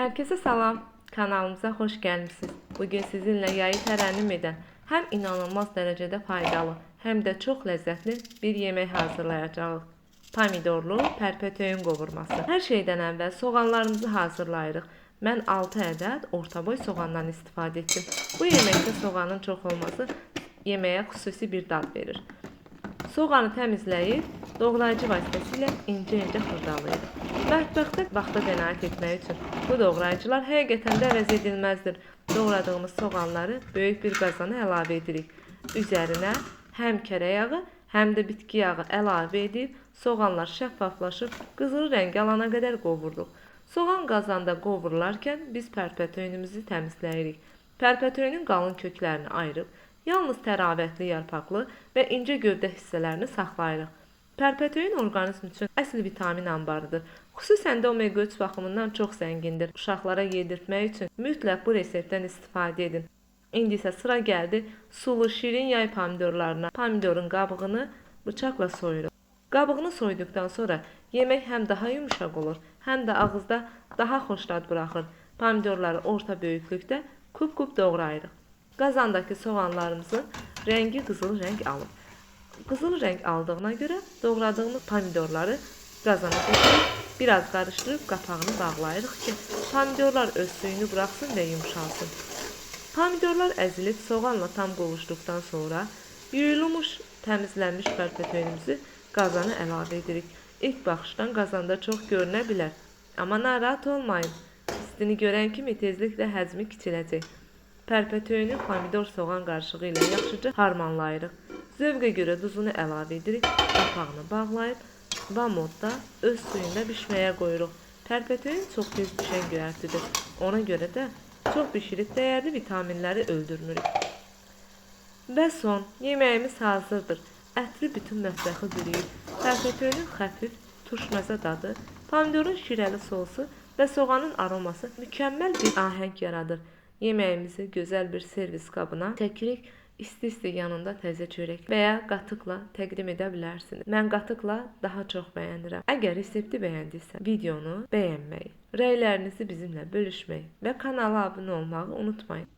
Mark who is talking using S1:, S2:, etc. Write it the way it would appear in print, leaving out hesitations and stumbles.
S1: Herkese salam, kanalımıza hoş gelmişsiniz. Bugün sizinle yayı tərənnüm edən, hem inanılmaz derecede faydalı, hem de çok lezzetli bir yemek hazırlayacağız. Pomidorlu pərpətöyün qovurması. Her şeyden əvvəl soğanlarımızı hazırlayırıq. Mən 6 ədəd orta boy soğandan istifadə etdim. Bu yeməkdə soğanın çox olması yeməyə xüsusi bir dad verir. Soğanı təmizləyib, doğrayıcı vasitəsilə incə-incə xırdalayırıq. Mətbəxdə vaxta qənaət etmək üçün bu doğrayıcılar həqiqətən də əvəz edilməzdir. Doğradığımız soğanları böyük bir qazana əlavə edirik. Üzərinə həm kərə yağı, həm də bitki yağı əlavə edib, soğanlar şəffaflaşıb qızılı rəng alana qədər qovururuq. Soğan qazanda qovurularkən biz pərpətöyünümüzü təmizləyirik. Pərpətöyünün qalın köklərini ayırıb, yalnız təravətli yarpaqlı və incə gövdə hissələrini saxlayırıq. Pərpətöyün orqanizm üçün əsl vitamin anbarıdır. Xüsusən də omega 3 baxımından çox zəngindir. Uşaqlara yedirtmək üçün mütləq bu reseptdən istifadə edin. İndi isə sıra gəldi sulu şirin yay pomidorlarına. Pomidorun qabığını bıçaqla soyuruq. Qabığını soyduqdan sonra yemək həm daha yumuşaq olur, həm də ağızda daha xoş dad buraxır. Pomidorları orta böyüklükdə kub-kub doğrayırıq. Qazandakı soğanlarımızın rəngi qızıl rəng alıb. Qızıl rəng aldığına görə doğradığımız pomidorları qazana qoyub biraz qarışdırıb qapağını bağlayırıq ki, pomidorlar öz suyunu buraxsın və yumşalsın. Pomidorlar əzilib soğanla tam qovuşduqdan sonra yuyulmuş, təmizlənmiş pərpətöyünümüzü qazana əlavə edirik. İlk baxışdan qazanda çox görünə bilər, amma narahat olmayın. İstini görən kimi tezliklə həzmi kiçiləcək. Pərpətöyünü pomidor soğan qarışığı ilə yaxşıca harmanlayırıq. Zövqə görə duzunu əlavə edirik, qapağını bağlayıb vamodda öz suyunda bişməyə qoyuruq. Pərpətöyün çox tez bişən göyərtidir. Ona görə də çox bişirib dəyərli vitaminləri öldürmürük. Və son, yeməyimiz hazırdır. Ətri bütün mətbəxi bürüyüb. Pərpətöyünün xəfif, turşməzə dadı, pomidorun şirəli sosu və soğanın aroması mükəmməl bir ahəng yaradır. Yeməyimizi gözəl bir servis qabına çəkirik. İsti-isti yanında təzə çörək və ya qatıqla təqdim edə bilərsiniz. Mən qatıqla daha çox bəyənirəm. Əgər resepti bəyəndinizsə, videonu bəyənməyi, rəylərinizi bizimlə bölüşməyi və kanala abunə olmağı unutmayın.